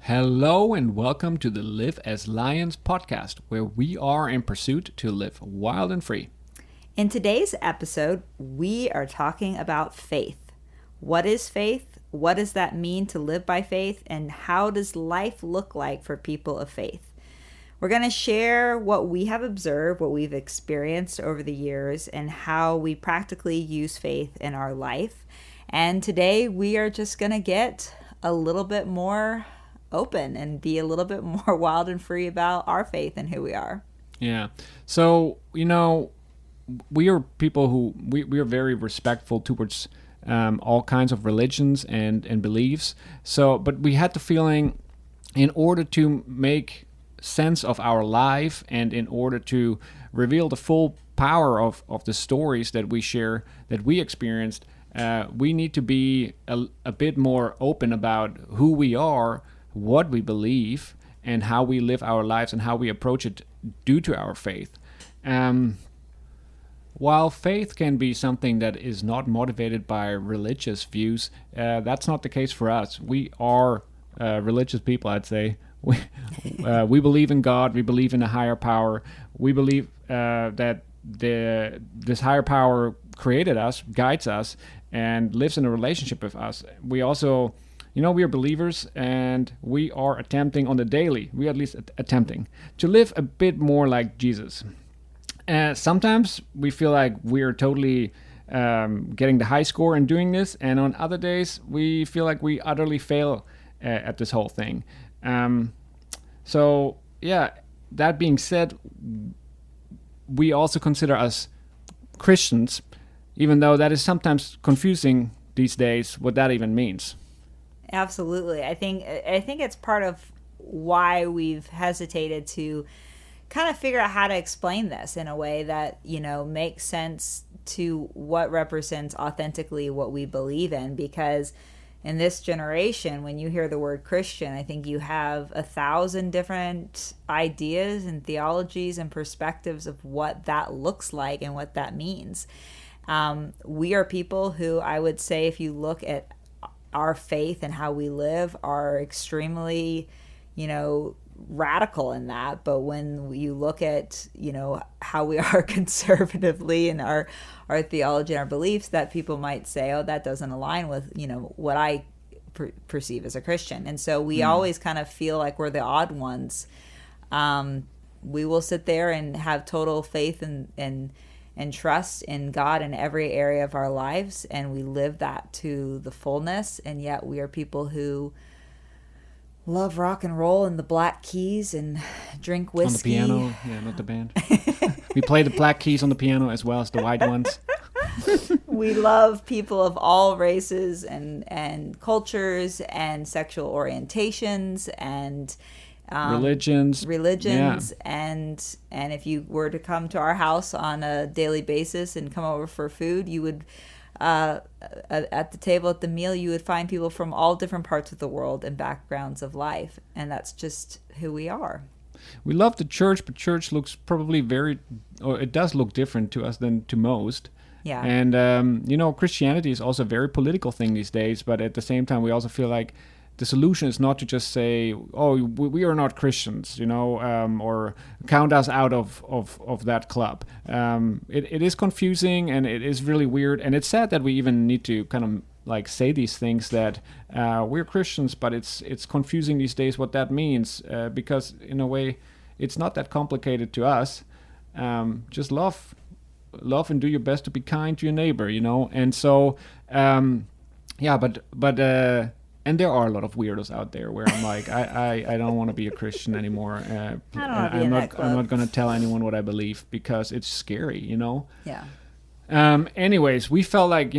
Hello and welcome to the Live as Lions podcast, where we are in pursuit to live wild and free. In today's episode, we are talking about faith. What is faith? What does that mean to live by faith? And how does life look like for people of faith? We're going to share what we have observed, what we've experienced over the years, and how we practically use faith in our life. And today we are just going to get a little bit more open and be a little bit more wild and free about our faith and who we are. Yeah. So, we are people who we are very respectful towards all kinds of religions and beliefs. So, but we had the feeling, in order to make sense of our life and in order to reveal the full power of the stories that we share, that we experienced, we need to be a bit more open about who we are, what we believe, and how we live our lives and how we approach it due to our faith. While faith can be something that is not motivated by religious views, that's not the case for us. We are religious people, I'd say. We believe in God. We believe in a higher power. We believe that this higher power created us, guides us, and lives in a relationship with us. We also, we are believers, and we are attempting on the daily, we at least attempting, to live a bit more like Jesus. Sometimes we feel like we're totally getting the high score in doing this, and on other days we feel like we utterly fail at this whole thing. That being said, we also consider us Christians, even though that is sometimes confusing these days what that even means. Absolutely. I think it's part of why we've hesitated to kind of figure out how to explain this in a way that, makes sense to what represents authentically what we believe in. Because in this generation, when you hear the word Christian, I think you have 1,000 different ideas and theologies and perspectives of what that looks like and what that means. We are people who, I would say, if you look at our faith and how we live, are extremely, radical in that. But when you look at, how we are conservatively in our theology and our beliefs, that people might say, oh, that doesn't align with, what I perceive as a Christian. And so we always kind of feel like we're the odd ones. We will sit there and have total faith and trust in God in every area of our lives, and we live that to the fullness. And yet we are people who love rock and roll and the Black Keys and drink whiskey. On the piano, yeah, not the band. We play the Black Keys on the piano as well as the white ones. We love people of all races and cultures and sexual orientations and religions, yeah. and if you were to come to our house on a daily basis and come over for food, you would at the table at the meal, you would find people from all different parts of the world and backgrounds of life, and that's just who we are. We love the church, but church looks probably it does look different to us than to most. Yeah. And Christianity is also a very political thing these days, but at the same time we also feel like the solution is not to just say, oh, we are not Christians, or count us out of that club. It is confusing, and it is really weird, and it's sad that we even need to kind of like say these things that we're Christians, but it's confusing these days what that means, because in a way it's not that complicated to us. Just love and do your best to be kind to your neighbor, and so but and there are a lot of weirdos out there where I'm like, I don't want to be a Christian anymore. I'm not going to tell anyone what I believe because it's scary, Yeah. Anyways, we felt like,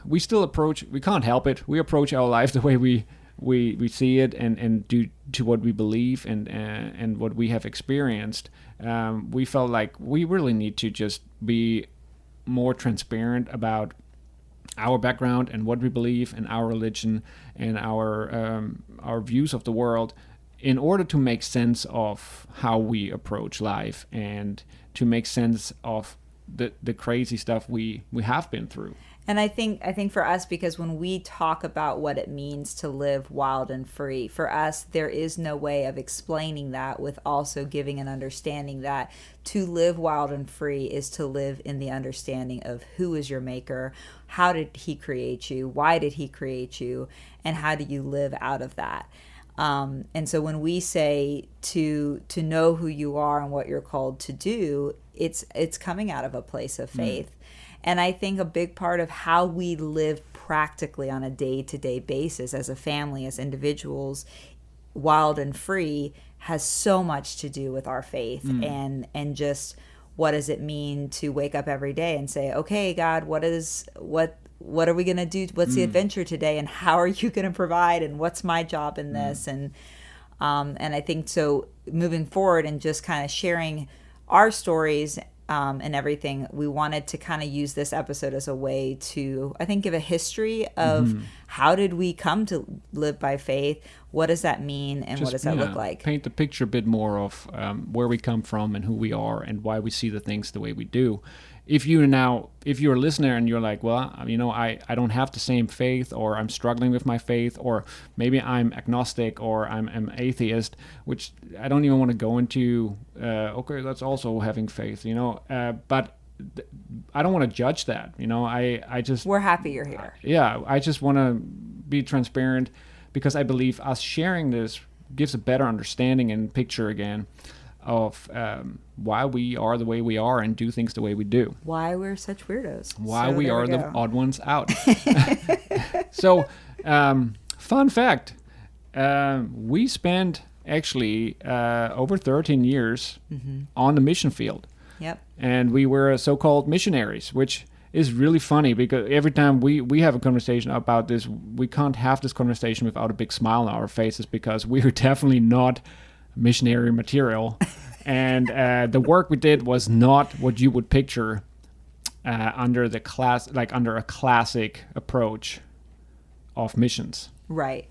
we still we can't help it. We approach our life the way we see it and do to what we believe and what we have experienced. We felt like we really need to just be more transparent about our background and what we believe and our religion and our views of the world, in order to make sense of how we approach life and to make sense of the crazy stuff we have been through. And I think for us, because when we talk about what it means to live wild and free, for us there is no way of explaining that with also giving an understanding that to live wild and free is to live in the understanding of who is your maker, how did he create you, why did he create you, and how do you live out of that. And so when we say to know who you are and what you're called to do, it's coming out of a place of faith. And I think a big part of how we live practically on a day-to-day basis as a family, as individuals, wild and free, has so much to do with our faith and just what does it mean to wake up every day and say, okay, God, what are we going to do? What's the adventure today? And how are you going to provide? And what's my job in this? And I think so moving forward and just kind of sharing our stories and everything, we wanted to kind of use this episode as a way to, I think, give a history of how did we come to live by faith? What does that mean? And what does that look like? Paint the picture a bit more of where we come from and who we are and why we see the things the way we do. If you're a listener and you're like, well, I don't have the same faith, or I'm struggling with my faith, or maybe I'm agnostic, or I'm atheist, which I don't even want to go into, okay, that's also having faith, but I don't want to judge that, I just... We're happy you're here. Yeah, I just want to be transparent because I believe us sharing this gives a better understanding and picture again of why we are the way we are and do things the way we do. Why we're such weirdos. Why we are the odd ones out. So, fun fact, we spent actually over 13 years on the mission field. Yep. And we were so-called missionaries, which is really funny because every time we have a conversation about this, we can't have this conversation without a big smile on our faces because we're definitely not missionary material. And the work we did was not what you would picture under a classic approach of missions. Right.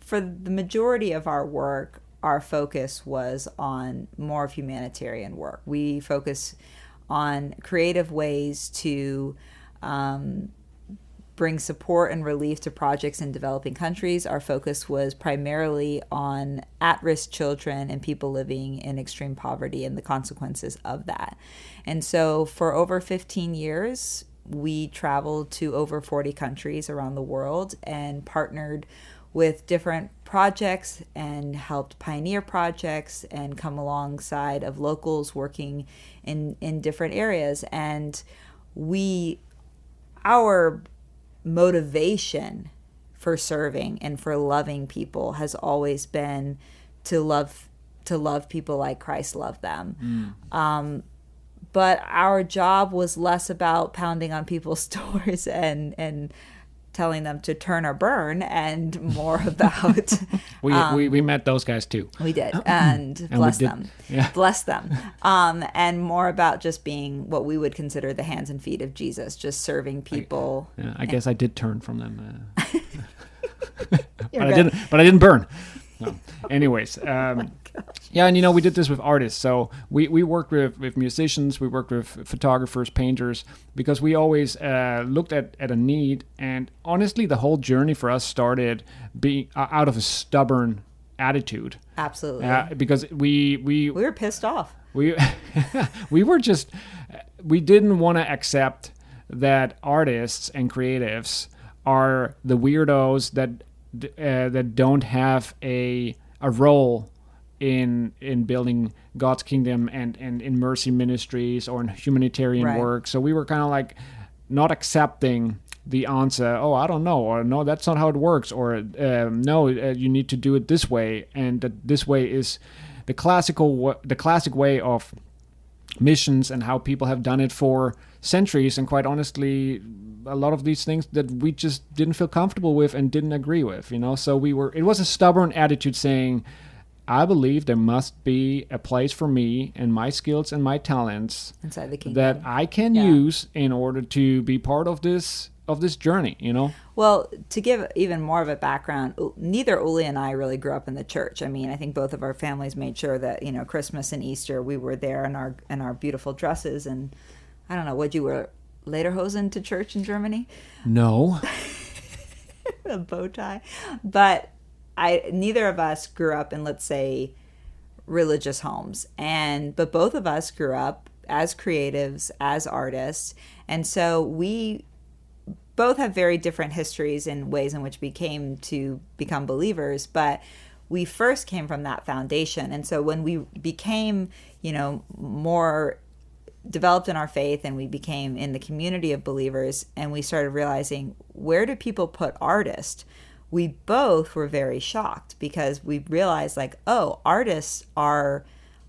For the majority of our work, our focus was on more of humanitarian work. We focus on creative ways to bring support and relief to projects in developing countries. Our focus was primarily on at-risk children and people living in extreme poverty and the consequences of that. And so for over 15 years, we traveled to over 40 countries around the world and partnered with different projects and helped pioneer projects and come alongside of locals working in different areas. And our motivation for serving and for loving people has always been to love people like Christ loved them. But our job was less about pounding on people's doors and telling them to turn or burn, and more about we met those guys too. We did, and bless them. Yeah. Bless them. And more about just being what we would consider the hands and feet of Jesus, just serving people. I guess I did turn from them. But I didn't burn. No. Anyways, yeah, and we did this with artists. So we worked with musicians, we worked with photographers, painters, because we always looked at a need. And honestly, the whole journey for us started being out of a stubborn attitude. Absolutely. Because we were pissed off. We didn't want to accept that artists and creatives are the weirdos that don't have a role in building God's kingdom and in mercy ministries or in humanitarian work. So we were kind of like not accepting the answer, oh, I don't know, or no, that's not how it works, or no, you need to do it this way, and that this way is the classic way of missions and how people have done it for centuries. And quite honestly, a lot of these things that we just didn't feel comfortable with and didn't agree with, So it was a stubborn attitude saying, I believe there must be a place for me and my skills and my talents inside the kingdom that I can use in order to be part of this journey, Well, to give even more of a background, neither Uli and I really grew up in the church. I mean, I think both of our families made sure that, Christmas and Easter, we were there in our beautiful dresses, and I don't know, what'd you wear lederhosen to church in Germany? No. A bow tie. But neither of us grew up in, let's say, religious homes, but both of us grew up as creatives, as artists, and so we both have very different histories and ways in which we came to become believers, but we first came from that foundation. And so when we became, more developed in our faith, and we became in the community of believers, and we started realizing, where do people put artist? We both were very shocked, because we realized, like, oh, artists are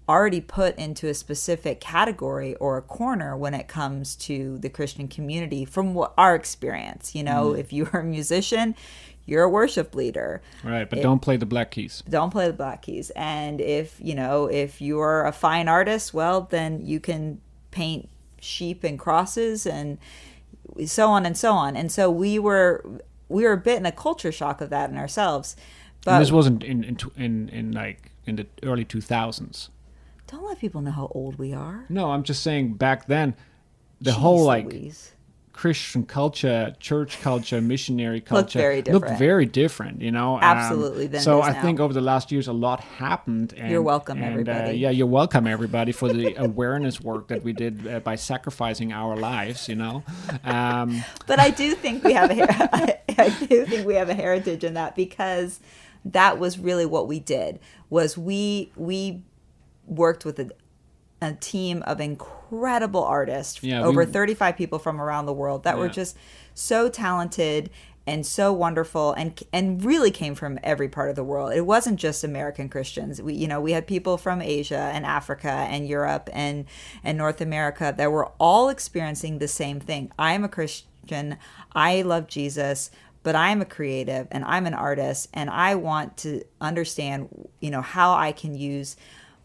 already put into a specific category or a corner when it comes to the Christian community from our experience. If you're a musician, you're a worship leader. Right, but don't play the black keys. Don't play the black keys. And if you're a fine artist, well, then you can paint sheep and crosses and so on and so on. And so we were a bit in a culture shock of that in ourselves. But and this wasn't in the early 2000s. Don't let people know how old we are. No, I'm just saying back then, the whole Louise. Christian culture, church culture, missionary culture looked very different, Absolutely. So I think over the last years, a lot happened. And, you're welcome, everybody. You're welcome, everybody, for the awareness work that we did by sacrificing our lives, But I do think we have a heritage in that, because that was really what we did. Was we worked with a team of incredible artists, over 35 people from around the world that were just so talented and so wonderful, and really came from every part of the world. It wasn't just American Christians. We had people from Asia and Africa and Europe and North America that were all experiencing the same thing. I am a Christian. I love Jesus, but I'm a creative and I'm an artist, and I want to understand, how I can use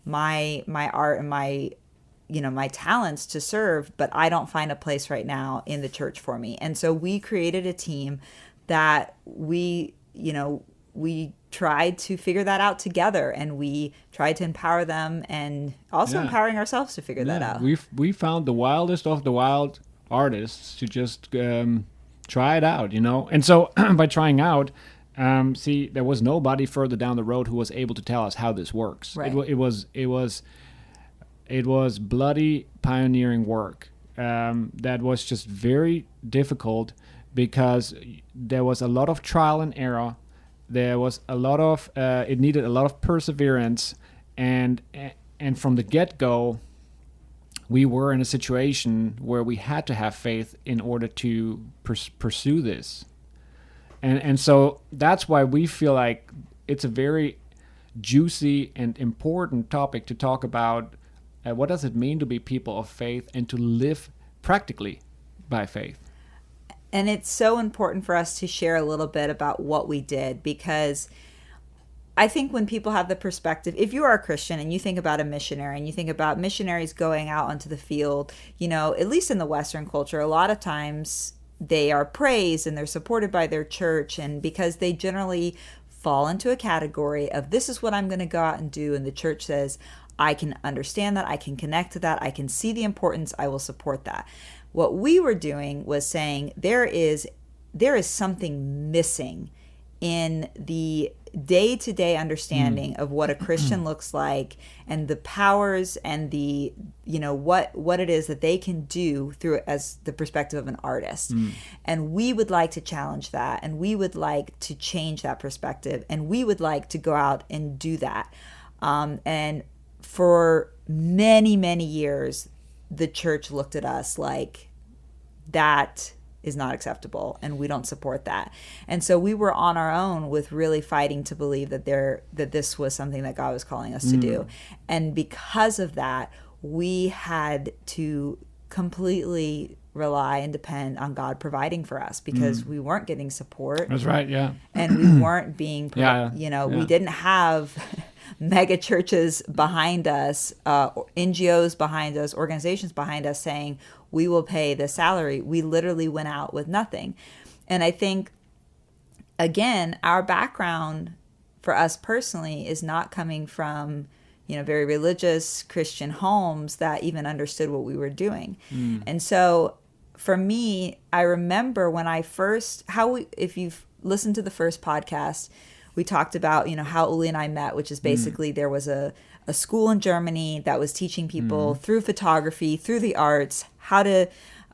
my art and my talents to serve, but I don't find a place right now in the church for me. And so we created a team that we tried to figure that out together, and we tried to empower them, and also empowering ourselves to figure that out. We found the wildest of the wild artists to just try it out, And so by trying out, there was nobody further down the road who was able to tell us how this works. Right. It was bloody pioneering work that was just very difficult, because there was a lot of trial and error. There was a lot of it needed a lot of perseverance, and from the get-go, we were in a situation where we had to have faith in order to pursue this. And so that's why we feel like it's a very juicy and important topic to talk about. What does it mean to be people of faith and to live practically by faith? And it's so important for us to share a little bit about what we did, because I think when people have the perspective, if you are a Christian and you think about a missionary and you think about missionaries going out onto the field, at least in the Western culture, a lot of times they are praised and they're supported by their church, and because they generally fall into a category of, this is what I'm going to go out and do, and the church says, I can understand that, I can connect to that, I can see the importance, I will support that. What we were doing was saying there is something missing in the day-to-day understanding of what a Christian looks like, and the powers and the what it is that they can do through it as the perspective of an artist. And we would like to challenge that, and we would like to change that perspective, and we would like to go out and do that. And for many, many years, the church looked at us like, that is not acceptable, and we don't support that. And so we were on our own with really fighting to believe that this was something that God was calling us to do. And because of that, we had to completely rely and depend on God providing for us, because we weren't getting support. That's right, yeah. And we weren't being, we didn't have mega churches behind us, NGOs behind us, organizations behind us saying, we will pay the salary. We literally went out with nothing. And I think, again, our background for us personally is not coming from, very religious Christian homes that even understood what we were doing. And so for me, I remember when I first, if you've listened to the first podcast, we talked about, how Uli and I met, which is basically there was a school in Germany that was teaching people through photography, through the arts, how to,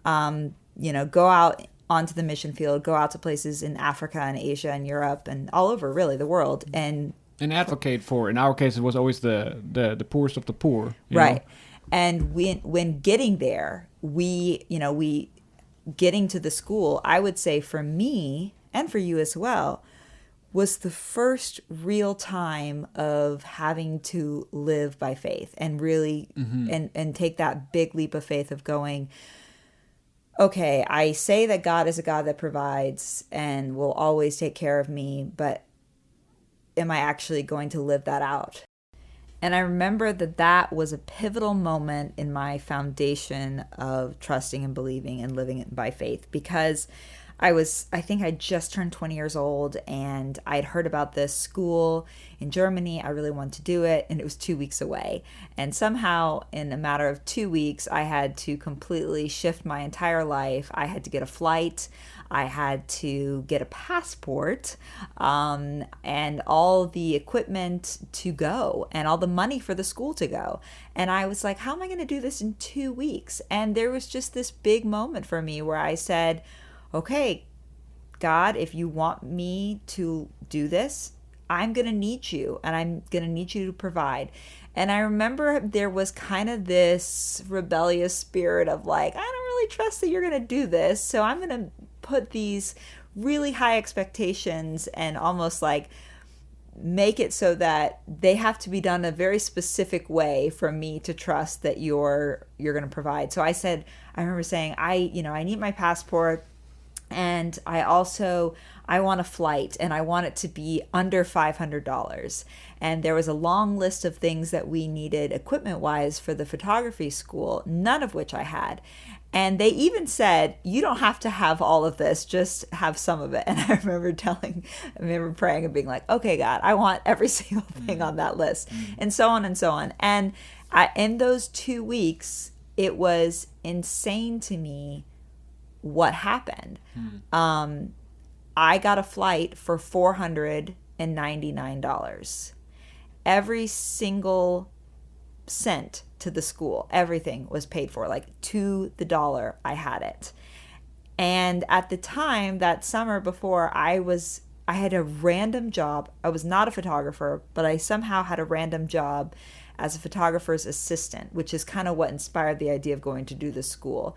go out onto the mission field, go out to places in Africa and Asia and Europe and all over really the world and advocate for, in our case, it was always the poorest of the poor. Right. And when getting there, we getting to the school, I would say for me and for you as well, was the first real time of having to live by faith and really and take that big leap of faith of going, okay, I say that God is a God that provides and will always take care of me, but am I actually going to live that out? And I remember that was a pivotal moment in my foundation of trusting and believing and living by faith, because I think I just turned 20 years old and I'd heard about this school in Germany. I really wanted to do it, and it was 2 weeks away. And somehow in a matter of 2 weeks, I had to completely shift my entire life. I had to get a flight. I had to get a passport, and all the equipment to go and all the money for the school to go. And I was like, how am I going to do this in 2 weeks? And there was just this big moment for me where I said, okay, God, if you want me to do this, I'm going to need you, and I'm going to need you to provide. And I remember there was kind of this rebellious spirit of like, I don't really trust that you're going to do this, so I'm going to put these really high expectations and almost like make it so that they have to be done a very specific way for me to trust that you're going to provide. So I remember saying, I need my passport. And I want a flight, and I want it to be under $500. And there was a long list of things that we needed equipment-wise for the photography school, none of which I had. And they even said, you don't have to have all of this, just have some of it. And I remember praying and being like, okay, God, I want every single thing on that list, and so on and so on. And in those 2 weeks, it was insane to me what happened. I got a flight for $499. Every single cent to the school, everything was paid for, like to the dollar. I had it. And at the time, that summer before, I had a random job. I was not a photographer, but I somehow had a random job as a photographer's assistant, which is kind of what inspired the idea of going to do the school.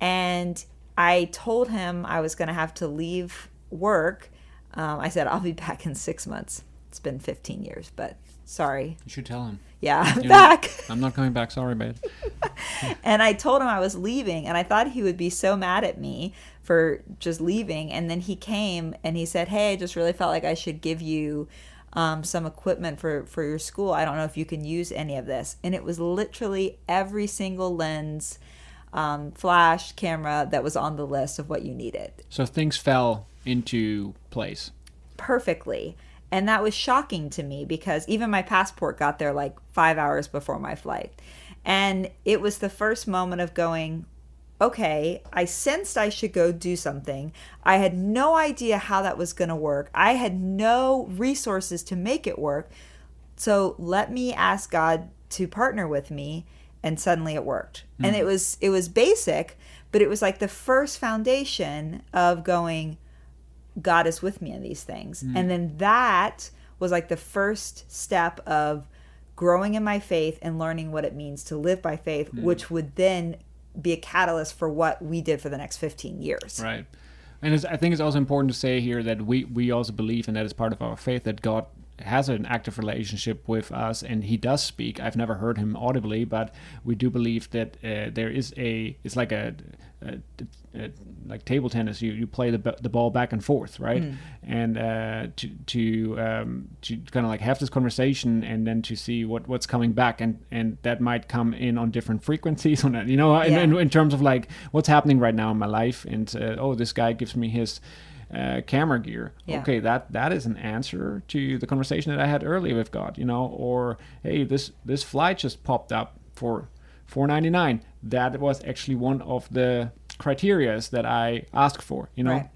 And I told him I was going to have to leave work. I said, I'll be back in 6 months. It's been 15 years, but sorry. You should tell him. Yeah, I'm back. I'm not coming back. Sorry, babe. And I told him I was leaving, and I thought he would be so mad at me for just leaving. And then he came and he said, hey, I just really felt like I should give you some equipment for your school. I don't know if you can use any of this. And it was literally every single lens, flash, camera that was on the list of what you needed. So things fell into place. Perfectly. And that was shocking to me, because even my passport got there like 5 hours before my flight. And it was the first moment of going, okay, I sensed I should go do something. I had no idea how that was going to work. I had no resources to make it work. So let me ask God to partner with me. And suddenly it worked. Mm-hmm. And it was basic, but it was like the first foundation of going, God is with me in these things. Mm-hmm. And then that was like the first step of growing in my faith and learning what it means to live by faith, which would then be a catalyst for what we did for the next 15 years. Right. And I think it's also important to say here that we also believe, and that is part of our faith, that God has an active relationship with us, and he does speak. I've never heard him audibly, but we do believe that there is it's like like table tennis. You play the ball back and forth, right? And to kind of like have this conversation, and then to see what's coming back, and that might come in on different frequencies on that, in terms of like what's happening right now in my life, and this guy gives me his camera gear. Yeah. Okay, that is an answer to the conversation that I had earlier with God, or hey, this flight just popped up for $4.99. That was actually one of the criterias that I ask for, you know. Right.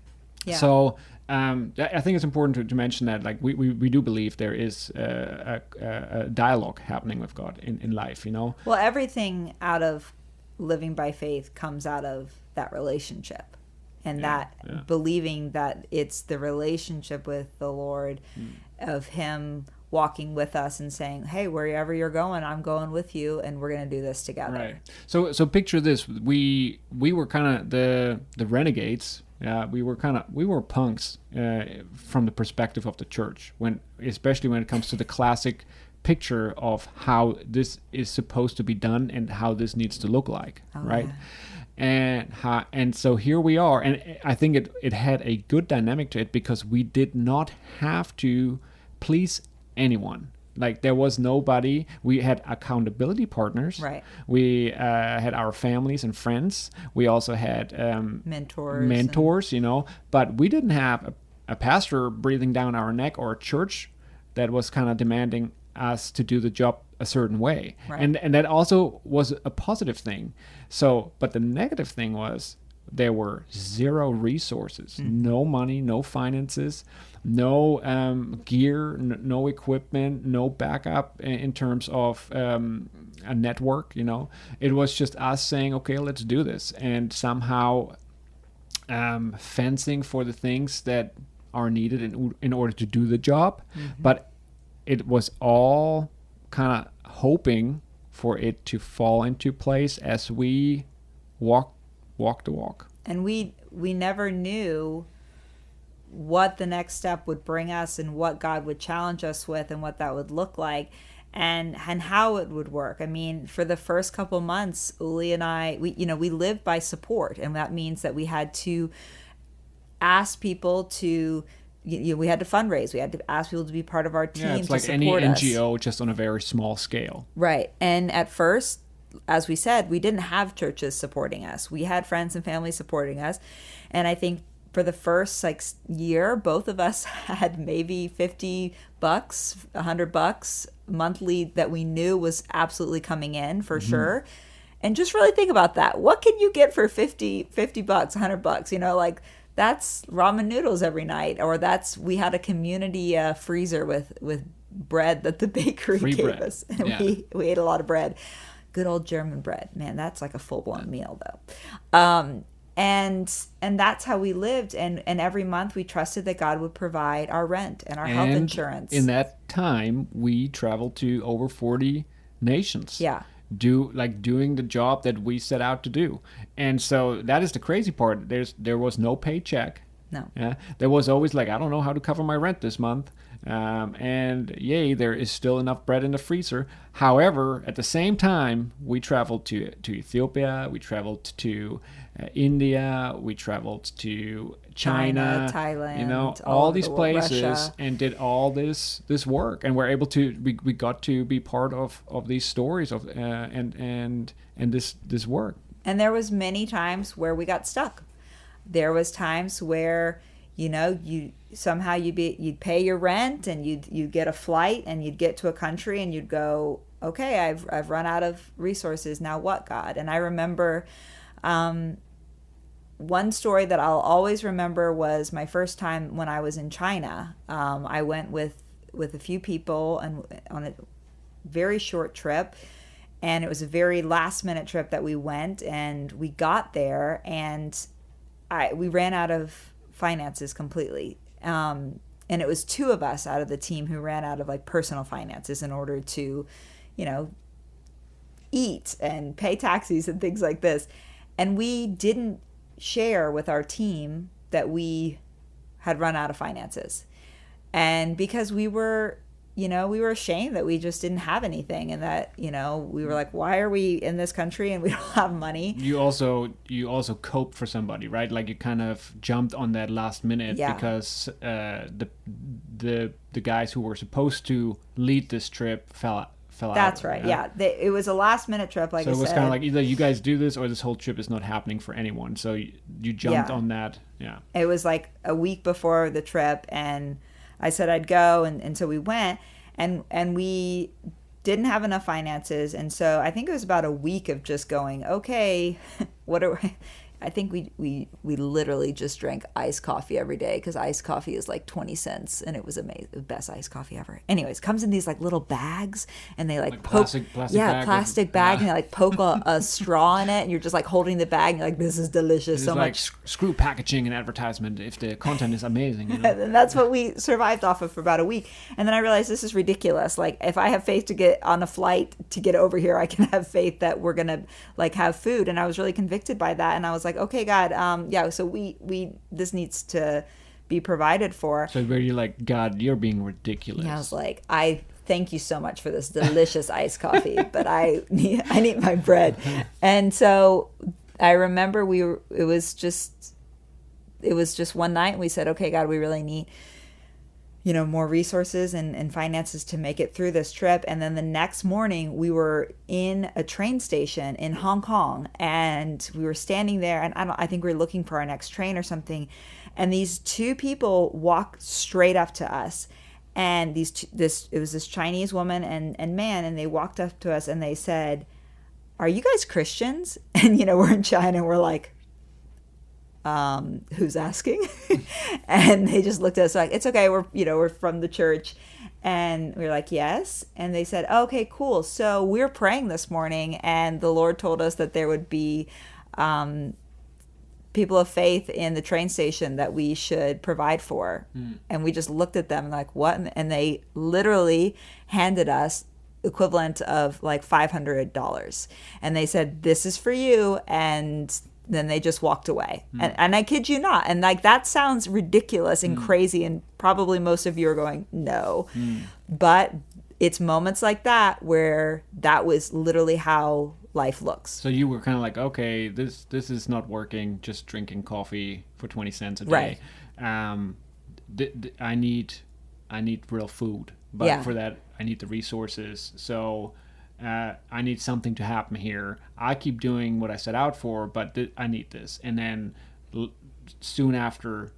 Yeah. So I think it's important to mention that, like, we do believe there is a dialogue happening with God in life, you know. Well, everything out of living by faith comes out of that relationship, and that believing that it's the relationship with the Lord, of Him walking with us and saying, hey, wherever you're going, I'm going with you, and we're going to do this together. Right. So picture this: we were kind of the renegades. We were punks from the perspective of the church, especially when it comes to the classic picture of how this is supposed to be done and how this needs to look like, right? Yeah. And so here we are, and I think it had a good dynamic to it, because we did not have to please anyone. Like, there was nobody. We had accountability partners. Right. We had our families and friends. We also had mentors, you know. But we didn't have a pastor breathing down our neck, or a church that was kind of demanding us to do the job a certain way. Right. And that also was a positive thing. So, but the negative thing was there were zero resources, no money, no finances, no gear, no equipment, no backup in terms of a network, you know. It was just us saying, okay, let's do this, and somehow fencing for the things that are needed in order to do the job. But it was all kind of hoping for it to fall into place as we walk the walk. And we never knew what the next step would bring us, and what God would challenge us with, and what that would look like, and how it would work. I mean, for the first couple months, Uli and I, we lived by support, and that means that we had to ask people to, we had to fundraise. We had to ask people to be part of our team. Yeah, it's to like any support us. NGO, just on a very small scale. Right. And at first, as we said, we didn't have churches supporting us. We had friends and family supporting us. And I think for the first year, both of us had maybe $50, $100 monthly that we knew was absolutely coming in for sure. And just really think about that. What can you get for $50, $100? You know, like, that's ramen noodles every night, or we had a community freezer with bread that the bakery Free gave bread. us. And Yeah. we ate a lot of bread. Good old German bread. Man, that's like a full-blown meal, though. And that's how we lived. And every month we trusted that God would provide our rent and our health insurance. In that time, we traveled to over 40 nations. Yeah. Doing the job that we set out to do. And so that is the crazy part. There was no paycheck. No. Yeah. There was always like, I don't know how to cover my rent this month. And yay, there is still enough bread in the freezer. However, at the same time, we traveled to Ethiopia, we traveled to India, we traveled to China, Thailand, you know, all these places, Russia. and did all this work, and we're able to we got to be part of these stories of and this work. And there was many times where we got stuck. There was times where, you know, you'd pay your rent, and you'd get a flight, and you'd get to a country, and you'd go, okay, I've run out of resources. Now what, God? And I remember one story that I'll always remember was my first time when I was in China. I went with a few people and on a very short trip, and it was a very last minute trip that we went, and we got there, and we ran out of finances completely. And it was two of us out of the team who ran out of personal finances in order to, you know, eat and pay taxis and things like this. And we didn't share with our team that we had run out of finances. And because we were ashamed that we just didn't have anything, and that, you know, we were like, why are we in this country and we don't have money? You also coped for somebody, right? Like, you kind of jumped on that last minute because the guys who were supposed to lead this trip fell out. That's right. Yeah. It was a last minute trip, like I said. So it was kind of like, either you guys do this or this whole trip is not happening for anyone. So you jumped on that. Yeah. It was like a week before the trip, and I said I'd go, and so we went, and we didn't have enough finances. And so I think it was about a week of just going, okay, I think we literally just drank iced coffee every day because iced coffee is like 20 cents and it was amazing. The best iced coffee ever. Anyways, comes in these like little bags and they like poke. Plastic plastic bag and they like poke a straw in it and you're just like holding the bag and you're like, this is delicious. So like much. Screw packaging and advertisement if the content is amazing. You know? And that's what we survived off of for about a week. And then I realized this is ridiculous. Like if I have faith to get on a flight to get over here, I can have faith that we're going to like have food. And I was really convicted by that. And I was like, okay, God, so we this needs to be provided for. So where you're like, God, you're being ridiculous. And I was like, I thank you so much for this delicious iced coffee, but I need my bread. And so I remember it was just one night and we said, okay, God, we really need more resources and finances to make it through this trip. And then the next morning we were in a train station in Hong Kong and we were standing there and I think we were looking for our next train or something. And these two people walked straight up to us. And it was this Chinese woman and man, and they walked up to us and they said, "Are you guys Christians?" And we're in China and we're like, who's asking? And they just looked at us like, it's okay, we're from the church. And we were like, yes. And they said, okay, cool. So we're praying this morning and the Lord told us that there would be people of faith in the train station that we should provide for. And we just looked at them like, what? And they literally handed us equivalent of like $500. And they said, this is for you. And then they just walked away. And I kid you not. And like, that sounds ridiculous and crazy. And probably most of you are going, no. But it's moments like that where that was literally how life looks. So you were kind of like, okay, this is not working. Just drinking coffee for 20 cents a day. Right. I need real food. But for that, I need the resources. So I need something to happen here. I keep doing what I set out for, but I need this. And then soon after,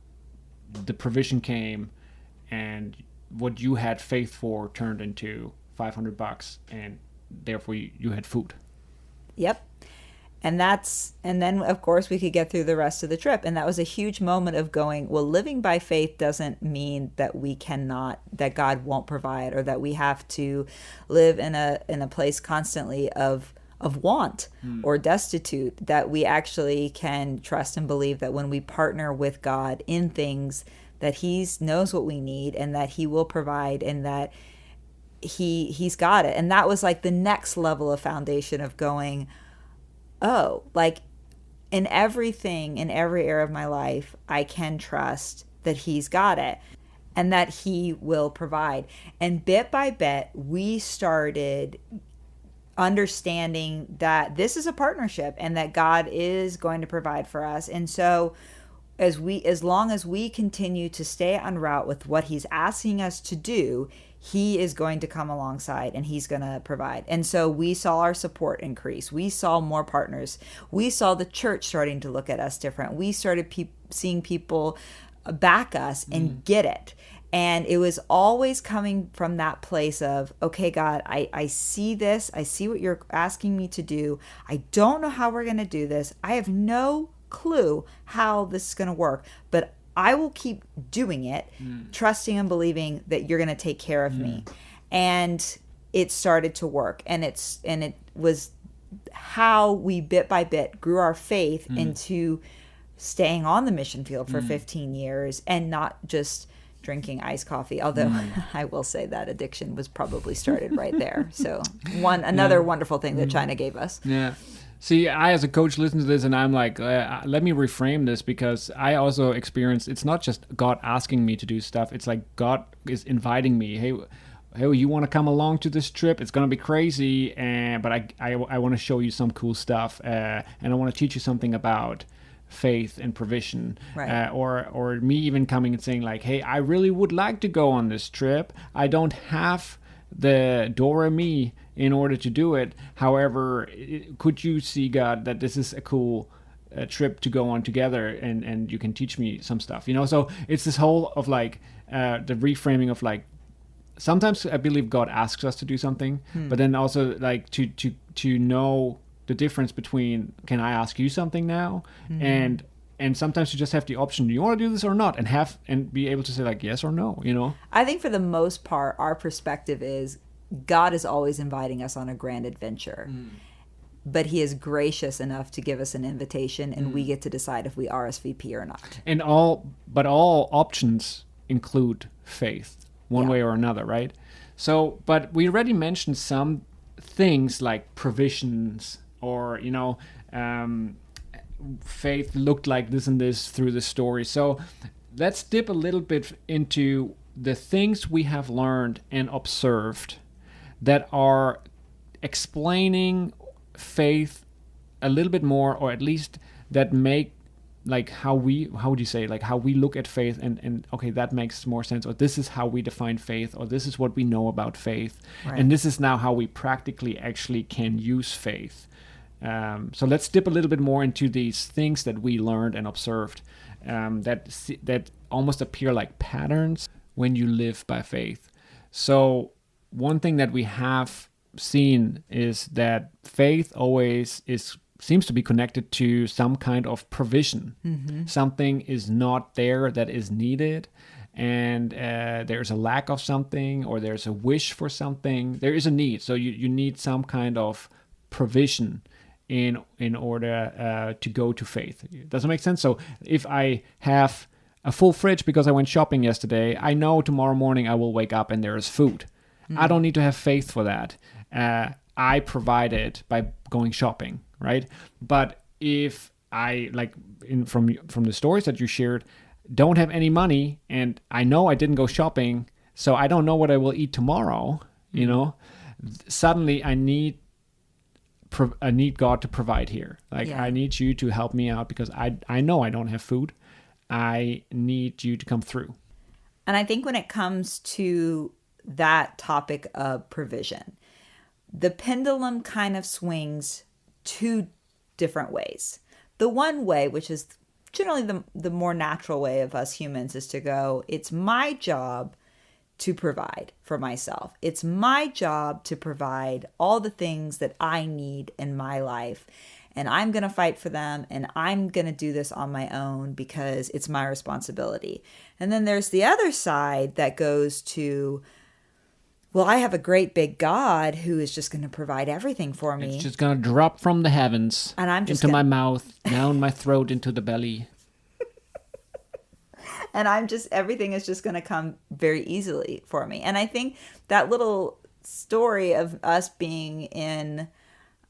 the provision came, and what you had faith for turned into $500, and therefore you had food. Yep. And then of course we could get through the rest of the trip. And that was a huge moment of going, well, living by faith doesn't mean that that God won't provide, or that we have to live in a place constantly of want or destitute, that we actually can trust and believe that when we partner with God in things, that He knows what we need and that He will provide, and that He's got it. And that was like the next level of foundation of going, oh, like in everything, in every area of my life, I can trust that He's got it and that He will provide. And bit by bit, we started understanding that this is a partnership and that God is going to provide for us. And so as long as we continue to stay en route with what He's asking us to do, He is going to come alongside and He's going to provide. And so we saw our support increase. We saw more partners. We saw the church starting to look at us different. We started seeing people back us and get it. And it was always coming from that place of, okay, God, I see this. I see what you're asking me to do. I don't know how we're going to do this. I have no clue how this is going to work, but I will keep doing it, trusting and believing that you're going to take care of me. And it started to work. And it was how we bit by bit grew our faith into staying on the mission field for 15 years and not just drinking iced coffee. Although I will say that addiction was probably started right there. So another wonderful thing that China gave us. Yeah. See, I as a coach listen to this and I'm like, let me reframe this, because I also experienced, it's not just God asking me to do stuff. It's like God is inviting me. Hey, you want to come along to this trip? It's going to be crazy, but I want to show you some cool stuff, and I want to teach you something about faith and provision. Right. Or me even coming and saying like, hey, I really would like to go on this trip. I don't have the do-re-mi in order to do it. However, could you see, God, that this is a cool trip to go on together, and you can teach me some stuff, So it's this whole of like the reframing of like, sometimes I believe God asks us to do something, but then also like to know the difference between, can I ask you something now? Mm-hmm. And sometimes you just have the option, do you want to do this or not? And be able to say like yes or no, you know? I think for the most part, our perspective is God is always inviting us on a grand adventure. But he is gracious enough to give us an invitation, and we get to decide if we RSVP or not. And all options include faith, one Yeah. way or another, right? So, but we already mentioned some things like provisions, or faith looked like this and this through the story. So let's dip a little bit into the things we have learned and observed that are explaining faith a little bit more, or at least that make like how would you say, like how we look at faith, and okay, that makes more sense, or this is how we define faith, or this is what we know about faith, Right. and this is now how we practically actually can use faith. So let's dip a little bit more into these things that we learned and observed, that almost appear like patterns when you live by faith. So one thing that we have seen is that faith always seems to be connected to some kind of provision. Something is not there that is needed, and there's a lack of something, or there's a wish for something. There is a need, so you need some kind of provision in order to go to faith. Does it make sense? So if I have a full fridge because I went shopping yesterday, I know tomorrow morning I will wake up and there is food. I don't need to have faith for that. I provide it by going shopping, right? But if I, like from the stories that you shared, don't have any money, and I know I didn't go shopping, so I don't know what I will eat tomorrow, suddenly I need God to provide here. Like, Yeah. I need you to help me out because I know I don't have food. I need you to come through. And I think when it comes to that topic of provision, the pendulum kind of swings two different ways. The one way, which is generally the more natural way of us humans, is to go, it's my job to provide for myself. It's my job to provide all the things that I need in my life. And I'm going to fight for them, and I'm going to do this on my own because it's my responsibility. And then there's the other side that goes to, well, I have a great big God who is just going to provide everything for me. It's just going to drop from the heavens And I'm just into my mouth, down my throat, into the belly. And everything is just going to come very easily for me. And I think that little story of us being in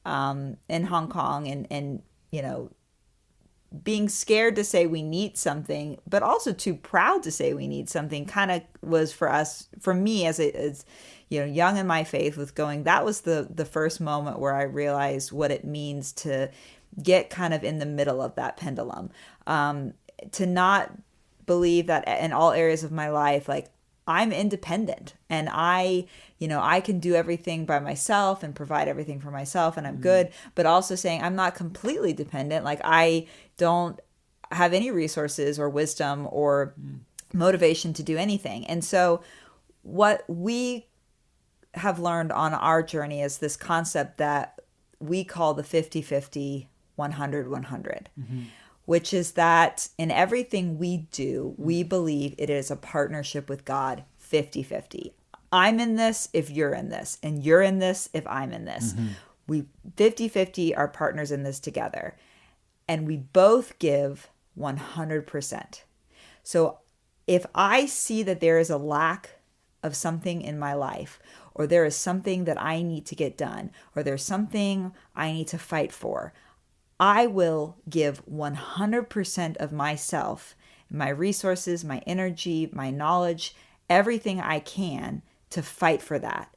Hong Kong and being scared to say we need something, but also too proud to say we need something, kind of was for me as young in my faith, with going, that was the first moment where I realized what it means to get kind of in the middle of that pendulum, to not believe that in all areas of my life, like, I'm independent and I can do everything by myself and provide everything for myself and I'm good, but also saying I'm not completely dependent. Like, I don't have any resources or wisdom or motivation to do anything. And so what we have learned on our journey is this concept that we call the 50-50, 100-100. Which is that in everything we do, we believe it is a partnership with God, 50-50. I'm in this if you're in this, and you're in this if I'm in this. We 50-50 are partners in this together, and we both give 100%. So if I see that there is a lack of something in my life, or there is something that I need to get done, or there's something I need to fight for, I will give 100% of myself, my resources, my energy, my knowledge, everything I can to fight for that.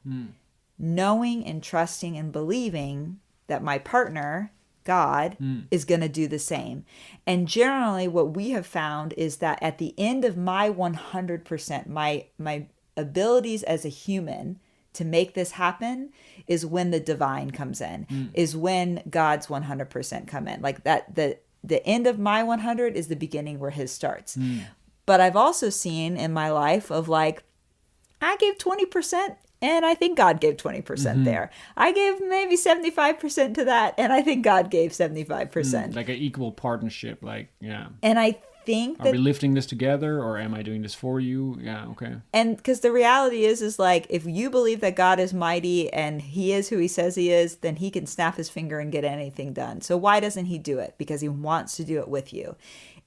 Knowing and trusting and believing that my partner, God, is going to do the same. And generally what we have found is that at the end of my 100%, my abilities as a human to make this happen is when the divine comes in, is when God's 100% come in. Like that, the end of my 100 is the beginning where his starts. But I've also seen in my life of like, I gave 20% and I think God gave 20% there. I gave maybe 75% to that, and I think God gave 75%. Like an equal partnership, like, yeah. And I think Are we lifting this together, or am I doing this for you? Yeah, okay. And because the reality is like, if you believe that God is mighty and he is who he says he is, then he can snap his finger and get anything done. So why doesn't he do it? Because he wants to do it with you.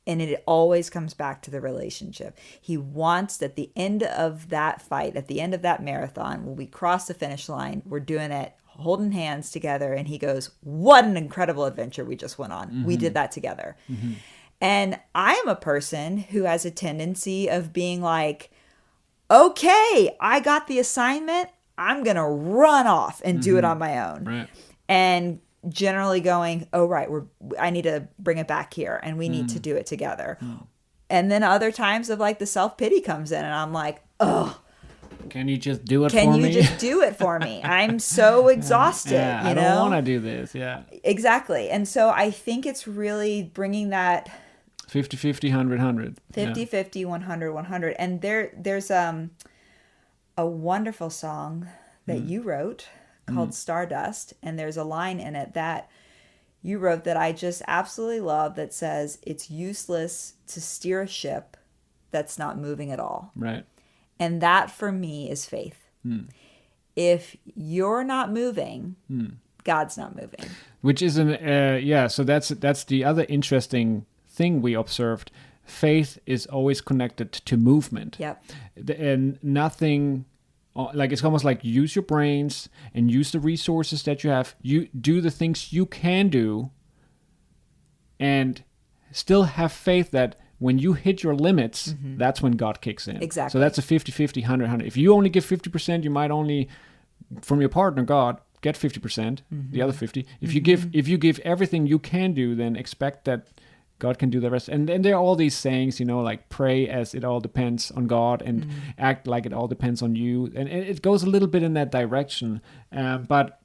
And it always comes back to the relationship. He wants at the end of that fight, at the end of that marathon, when we cross the finish line, we're doing it holding hands together. And he goes, what an incredible adventure we just went on. We did that together. And I am a person who has a tendency of being like, okay, I got the assignment. I'm going to run off and do it on my own. Right. And generally going, oh, right, I need to bring it back here and we need to do it together. And then other times of like the self-pity comes in and I'm like, oh, can you just do it for me? Can you just do it for me? I'm so exhausted. Yeah, you I know? don't want to do this. Yeah. Exactly. And so I think it's really bringing that 50-50, 100-100. 50-50, 100-100. And there's a wonderful song that you wrote called Stardust, and there's a line in it that you wrote that I just absolutely love that says, it's useless to steer a ship that's not moving at all. Right. And that for me is faith. If you're not moving, God's not moving. Which is so that's the other interesting thing we observed. Faith is always connected to movement. Yep. And nothing, like, it's almost like use your brains and use the resources that you have. You do the things you can do and still have faith that when you hit your limits, that's when God kicks in. Exactly. So that's a 50-50, 100-100. If you only give 50%, you might only, from your partner, God, get 50%, the other 50. If you give everything you can do, then expect that God can do the rest. And then there are all these sayings, like pray as it all depends on God and act like it all depends on you. And it goes a little bit in that direction. But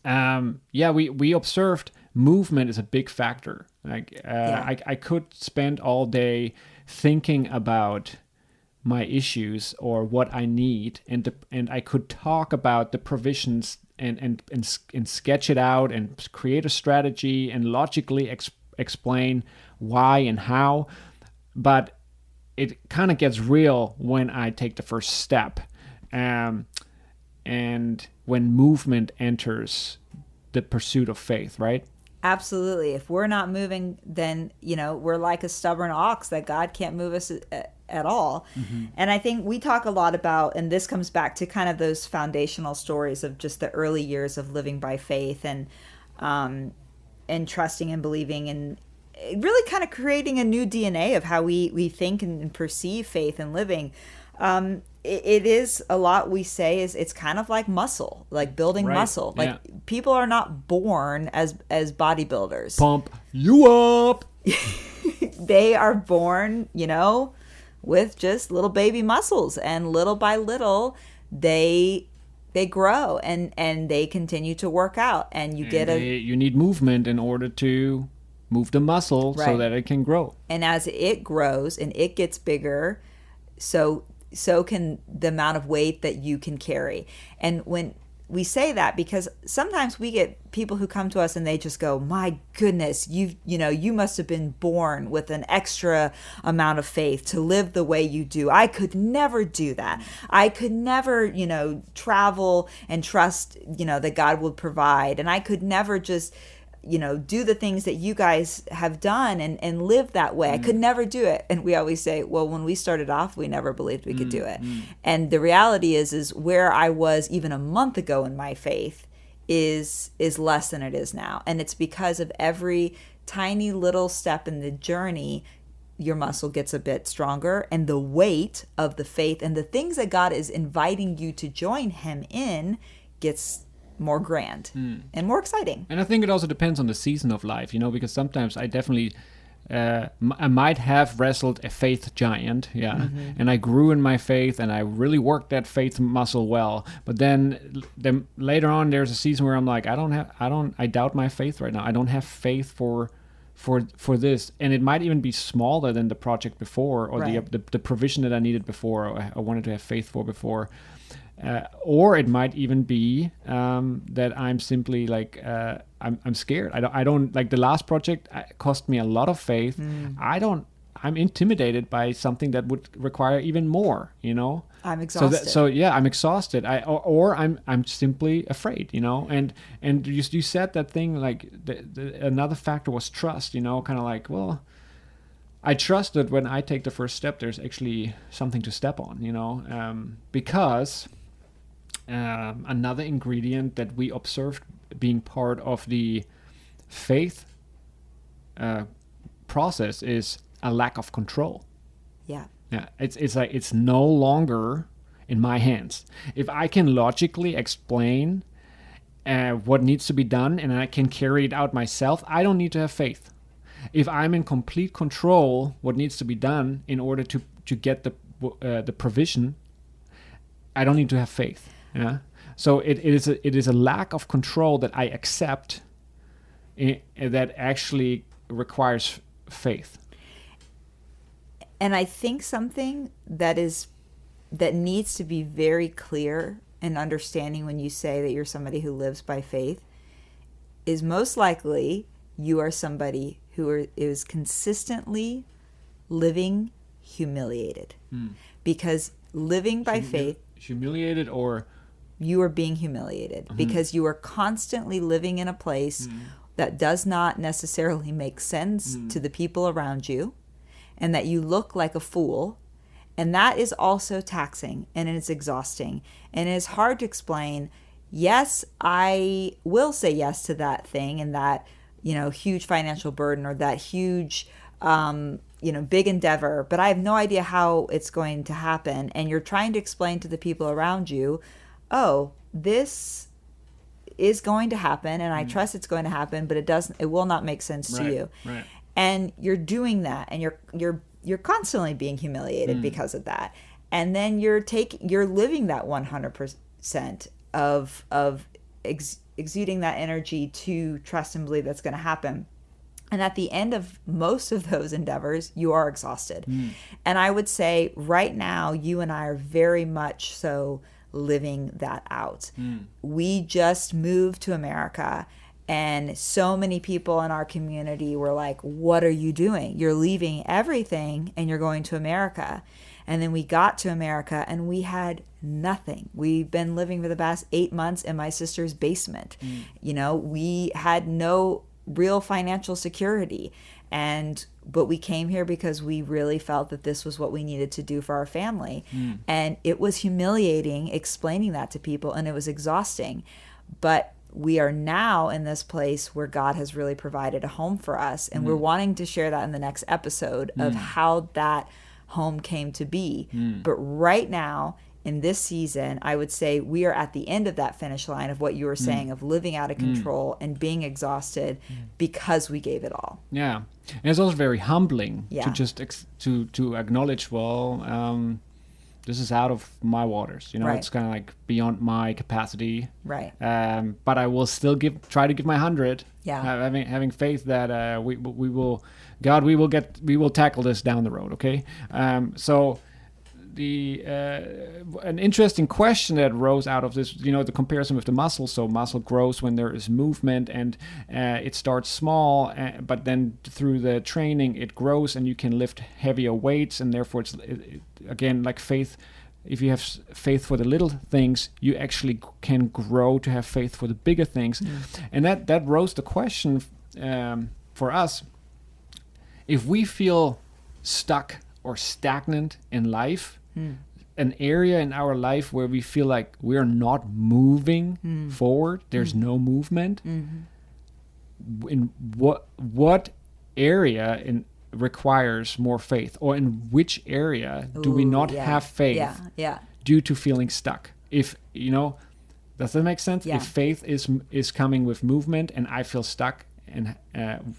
we observed movement is a big factor. Like I could spend all day thinking about my issues or what I need, and I could talk about the provisions and sketch it out and create a strategy and logically explain why and how, but it kind of gets real when I take the first step, and when movement enters the pursuit of faith, right? Absolutely. If we're not moving, then, we're like a stubborn ox that God can't move us at all. And I think we talk a lot about, and this comes back to kind of those foundational stories of just the early years of living by faith and trusting and believing, and really kind of creating a new DNA of how we think and perceive faith and living. It is a lot we say is it's kind of like muscle, like building muscle. Like people are not born as bodybuilders. Pump you up. They are born, with just little baby muscles, and little by little they grow and they continue to work out, and you need movement in order to move the muscle so that it can grow. And as it grows and it gets bigger, so can the amount of weight that you can carry. And when we say that, because sometimes we get people who come to us and they just go, my goodness, you must have been born with an extra amount of faith to live the way you do. I could never do that. I could never, travel and trust, that God would provide. And I could never just, do the things that you guys have done and live that way. I could never do it. And we always say, well, when we started off, we never believed we could do it. And the reality is where I was even a month ago in my faith is less than it is now. And it's because of every tiny little step in the journey, your muscle gets a bit stronger, and the weight of the faith and the things that God is inviting you to join him in gets more grand and more exciting. And I think it also depends on the season of life, because sometimes I definitely I might have wrestled a faith giant, and I grew in my faith and I really worked that faith muscle well. But then later on, there's a season where I'm like, I doubt my faith right now. I don't have faith for this, and it might even be smaller than the project before, or the provision that I needed before, or I wanted to have faith for before. Or it might even be that I'm simply like I'm scared. I don't like the last project cost me a lot of faith. I'm intimidated by something that would require even more, you know. I'm exhausted. So yeah, I'm exhausted. Or I'm simply afraid, you know. And you said that thing like another factor was trust, you know, kind of like, well, I trust that when I take the first step, there's actually something to step on, you know, because another ingredient that we observed being part of the faith process is a lack of control. Yeah. Yeah, it's like it's no longer in my hands. If I can logically explain what needs to be done and I can carry it out myself, I don't need to have faith. If I'm in complete control what needs to be done in order to get the provision, I don't need to have faith. Yeah. So it is a lack of control that I accept that actually requires faith. And I think something that needs to be very clear in understanding when you say that you're somebody who lives by faith is most likely you are somebody who is consistently living humiliated. Because living by faith... Humiliated, or... You are being humiliated because you are constantly living in a place that does not necessarily make sense to the people around you, and that you look like a fool. And that is also taxing, and it's exhausting, and it is hard to explain. Yes, I will say yes to that thing and that, you know, huge financial burden or that huge, big endeavor, but I have no idea how it's going to happen. And you're trying to explain to the people around you, oh, this is going to happen, and I trust it's going to happen, but it will not make sense to you. Right. And you're doing that, and you're constantly being humiliated because of that. And then you're living that 100% of exuding that energy to trust and believe that's going to happen. And at the end of most of those endeavors, you are exhausted. And I would say right now, you and I are very much so living that out. We just moved to America, and so many people in our community were like, what are you doing? You're leaving everything and you're going to America. And then we got to America and we had nothing. We've been living for the past 8 months in my sister's basement. You know, we had no real financial security. But we came here because we really felt that this was what we needed to do for our family. And it was humiliating explaining that to people, and it was exhausting. But we are now in this place where God has really provided a home for us. And we're wanting to share that in the next episode of how that home came to be. But right now, in this season, I would say we are at the end of that finish line of what you were saying, of living out of control and being exhausted because we gave it all. Yeah. And it's also very humbling to just to acknowledge, well, this is out of my waters. You know, it's kind of like beyond my capacity. Right. But I will still try to give my 100. Yeah. Having faith that we will, God, we will tackle this down the road. Okay. So an interesting question that rose out of this, you know, the comparison with the muscle. So muscle grows when there is movement, and it starts small, but then through the training it grows, and you can lift heavier weights, and therefore it's again like faith. If you have faith for the little things, you actually can grow to have faith for the bigger things. And that rose the question for us: if we feel stuck or stagnant in life, an area in our life where we feel like we're not moving forward, there's no movement, in what area requires more faith, or in which area do we not have faith due to feeling stuck? If, you know, does that make sense? If faith is coming with movement and I feel stuck, and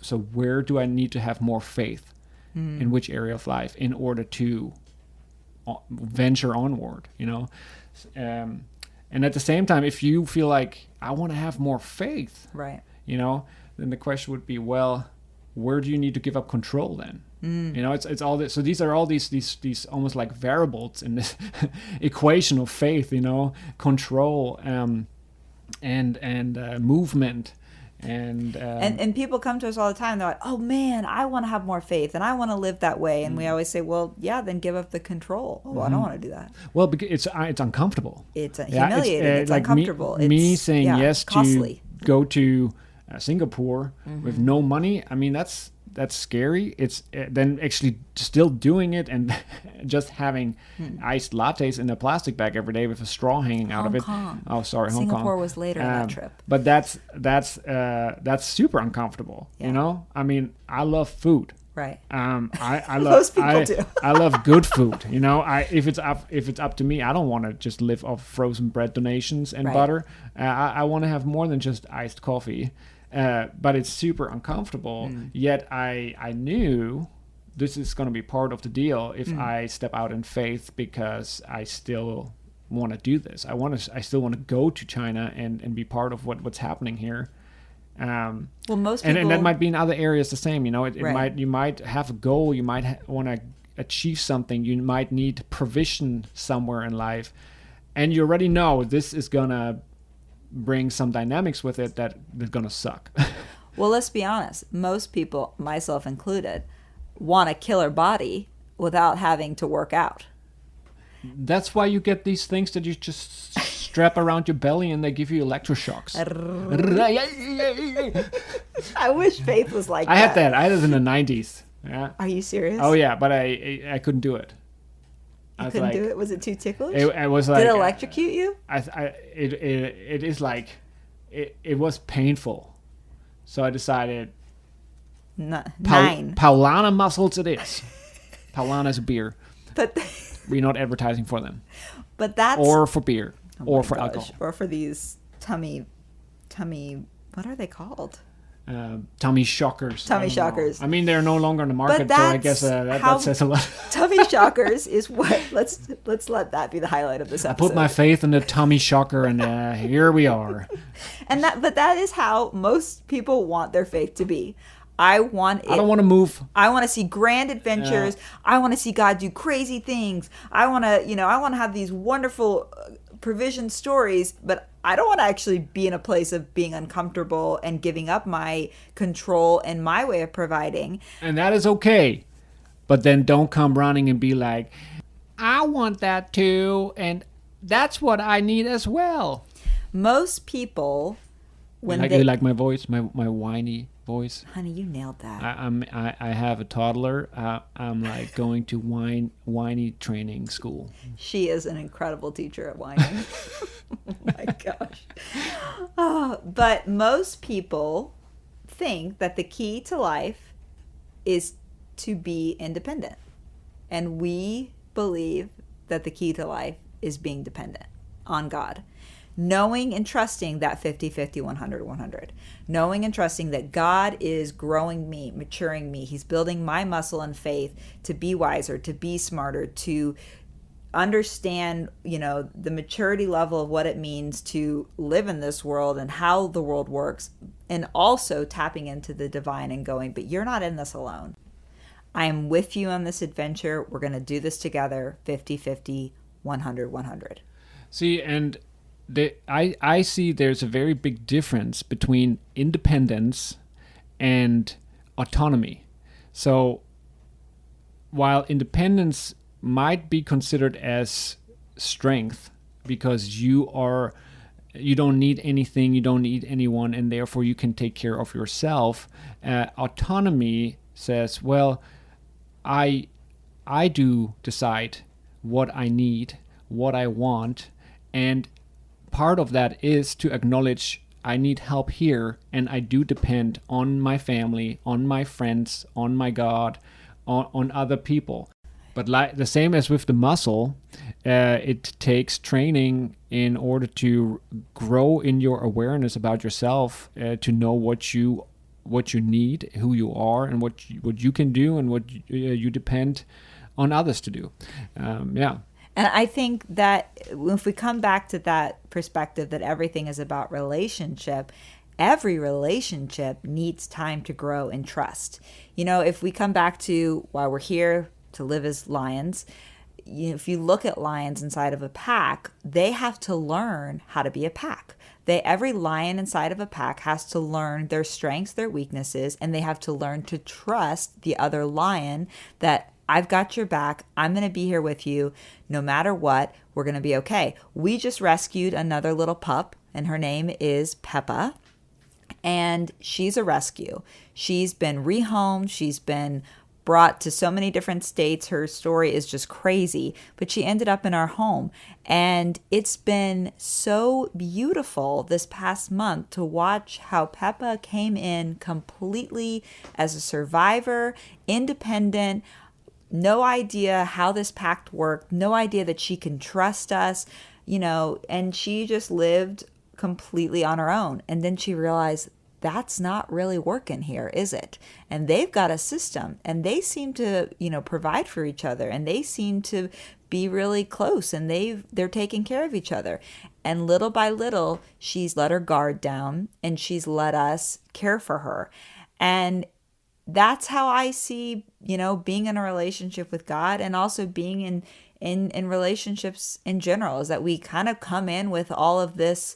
so where do I need to have more faith? In which area of life in order to venture onward, you know? And at the same time, if you feel like I want to have more faith, right, you know, then the question would be, well, where do you need to give up control then? You know, it's all this. So these are all these almost like variables in this equation of faith. You know, control and movement. And people come to us all the time. They're like, "Oh man, I want to have more faith, and I want to live that way." And we always say, "Well, yeah, then give up the control." Oh, I don't want to do that. Well, because it's uncomfortable. It's humiliating. It's like uncomfortable. Me saying yes costly. to go to Singapore with no money. I mean, that's scary. It's then actually still doing it and just having iced lattes in a plastic bag every day with a straw hanging out of it. Oh, sorry, Hong Kong. Singapore was later in that trip. But that's super uncomfortable. Yeah. You know, I mean, I love food. Right. I love Most people do. I love good food. You know, if it's up to me, I don't want to just live off frozen bread donations and butter. I want to have more than just iced coffee. But it's super uncomfortable. Yet I knew this is going to be part of the deal if I step out in faith, because I still want to do this. I still want to go to China and be part of what's happening here. Well, most people, and that might be in other areas the same. You know, you might have a goal. You might want to achieve something. You might need provision somewhere in life, and you already know this is gonna bring some dynamics with it that they're gonna suck. Well, let's be honest. Most people, myself included, want a killer body without having to work out. That's why you get these things that you just strap around your belly and they give you electroshocks. I wish faith was like I had it in the 90s. Yeah. Are you serious? Oh yeah, but I couldn't do it. You couldn't do it? Was it too ticklish? It was like... Did it electrocute you? It is like... It was painful. So I decided... 9. Paulana muscles it is. Paulana is a beer. But... We're not advertising for them. But that's... Or for beer. Or for alcohol. Or for these tummy... What are they called? Tummy shockers. Tummy shockers. I mean, they're no longer on the market, so I guess that says a lot. Tummy shockers is what. Let's let that be the highlight of this episode. I put my faith in the tummy shocker, and here we are. But that is how most people want their faith to be. I don't want to move. I want to see grand adventures. Yeah. I want to see God do crazy things. I want to have these wonderful provision stories, but I don't want to actually be in a place of being uncomfortable and giving up my control and my way of providing. And that is okay. But then don't come running and be like, I want that too, and that's what I need as well. Most people, when you like my voice, my whiny voice. Honey, you nailed that. I have a toddler. I'm like going to whiny training school. She is an incredible teacher at whining. Oh my gosh. But most people think that the key to life is to be independent. And we believe that the key to life is being dependent on God. Knowing and trusting that 50-50, 100-100. Knowing and trusting that God is growing me, maturing me. He's building my muscle and faith to be wiser, to be smarter, to understand, the maturity level of what it means to live in this world and how the world works, and also tapping into the divine and going, but you're not in this alone. I am with you on this adventure. We're going to do this together, 50-50, 100-100. See, and I see there's a very big difference between independence and autonomy. So while independence might be considered as strength because you don't need anything, you don't need anyone, and therefore you can take care of yourself, autonomy says, well, I do decide what I need, what I want, and part of that is to acknowledge I need help here, and I do depend on my family, on my friends, on my God, on other people. But like the same as with the muscle, it takes training in order to grow in your awareness about yourself, to know what you need, who you are, and what you can do, and what you depend on others to do. Yeah. And I think that if we come back to that perspective that everything is about relationship, every relationship needs time to grow and trust. If we come back to why we're here to live as lions, if you look at lions inside of a pack, they have to learn how to be a pack. Every lion inside of a pack has to learn their strengths, their weaknesses, and they have to learn to trust the other lion that I've got your back. I'm going to be here with you no matter what. We're going to be okay. We just rescued another little pup, and her name is Peppa. And she's a rescue. She's been rehomed. She's been brought to so many different states. Her story is just crazy, but she ended up in our home. And it's been so beautiful this past month to watch how Peppa came in completely as a survivor, independent, no idea how this pact worked, no idea that she can trust us, and she just lived completely on her own. And then she realized, that's not really working here, is it? And they've got a system, and they seem to, provide for each other, and they seem to be really close, and they're taking care of each other. And little by little, she's let her guard down, and she's let us care for her. And that's how I see, being in a relationship with God, and also being in relationships in general, is that we kind of come in with all of this,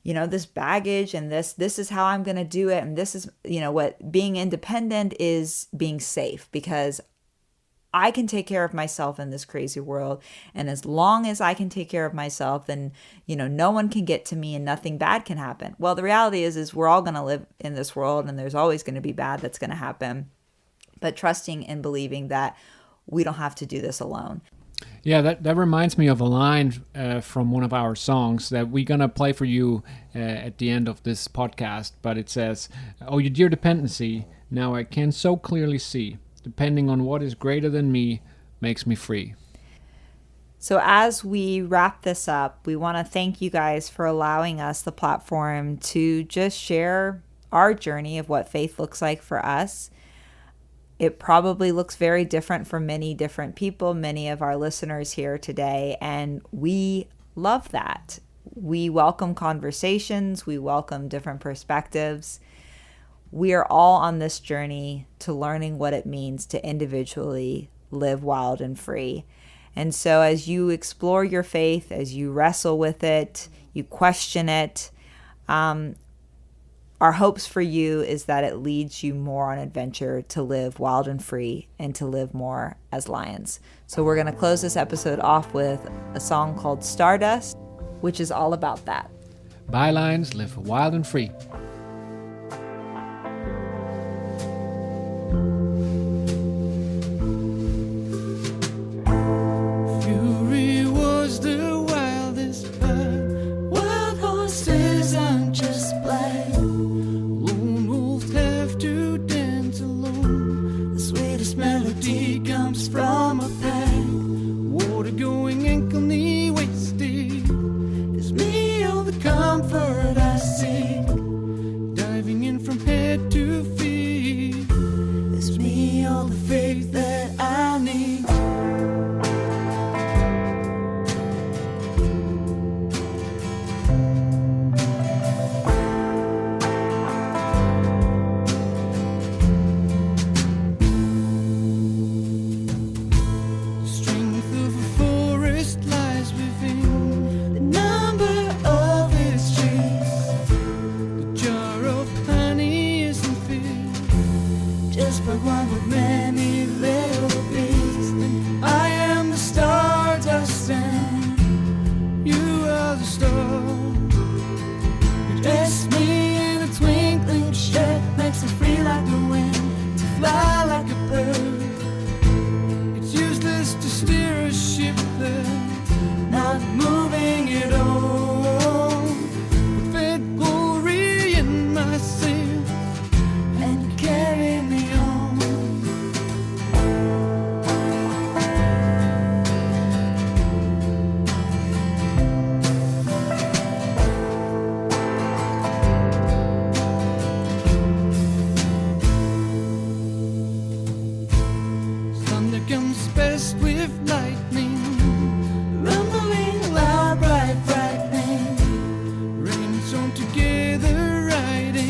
this baggage, and this is how I'm going to do it. And this is, what being independent is, being safe, because I can take care of myself in this crazy world. And as long as I can take care of myself, then, no one can get to me and nothing bad can happen. Well, the reality is we're all going to live in this world, and there's always going to be bad that's going to happen. But trusting and believing that we don't have to do this alone. Yeah, that reminds me of a line from one of our songs that we're going to play for you at the end of this podcast. But it says, "Oh, you dear dependency, now I can so clearly see, depending on what is greater than me makes me free." So as we wrap this up, we want to thank you guys for allowing us the platform to just share our journey of what faith looks like for us. It probably looks very different for many different people, many of our listeners here today, and we love that. We welcome conversations. We welcome different perspectives. We are all on this journey to learning what it means to individually live wild and free. And so as you explore your faith, as you wrestle with it, you question it, our hopes for you is that it leads you more on adventure to live wild and free and to live more as lions. So we're going to close this episode off with a song called Stardust, which is all about that. Bye, lions, live wild and free. Fury was the wildest bird. Wild horses aren't just black. Lone wolves have to dance alone. The sweetest melody comes from a pack. Water going ankle-knee wasted is me all the comfort I seek. Diving in from head to feet is me all the faith that I need. Strength of a forest lies within the number of its trees. The jar of honey isn't filled just by one of many little bees. And I am the stardust and you are the star. You dress me in a twinkling shirt, makes me free like the wind, to fly like a bird. It's useless to steer a ship that's not moving at all. But fed glory in my sails and you carry me on. Thunder comes best with lightning, rumbling loud, bright, frightening. Rain sewn together, riding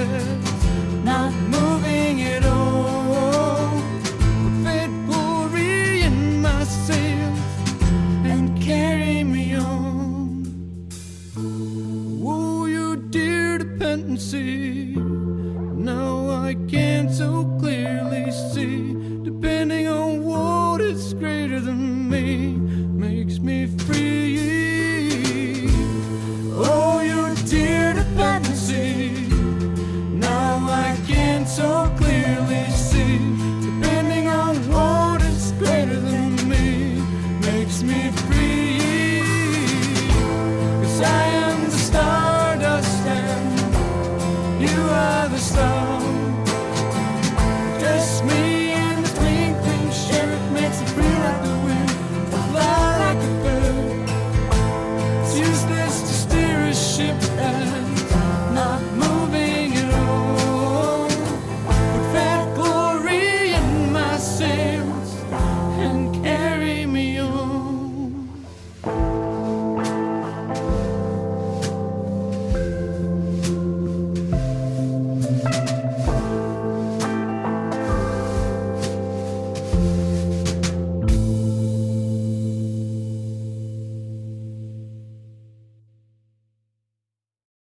powerless, not moving at all. Fed glory in my sails and carry me on. Oh, your dear dependency, now I can so clearly see. Depending on what is greater than me makes me free. Oh, your dear dependency, now I can so clearly see. Depending on what is greater than me makes me free. 'Cause I am the stardust and you are the star.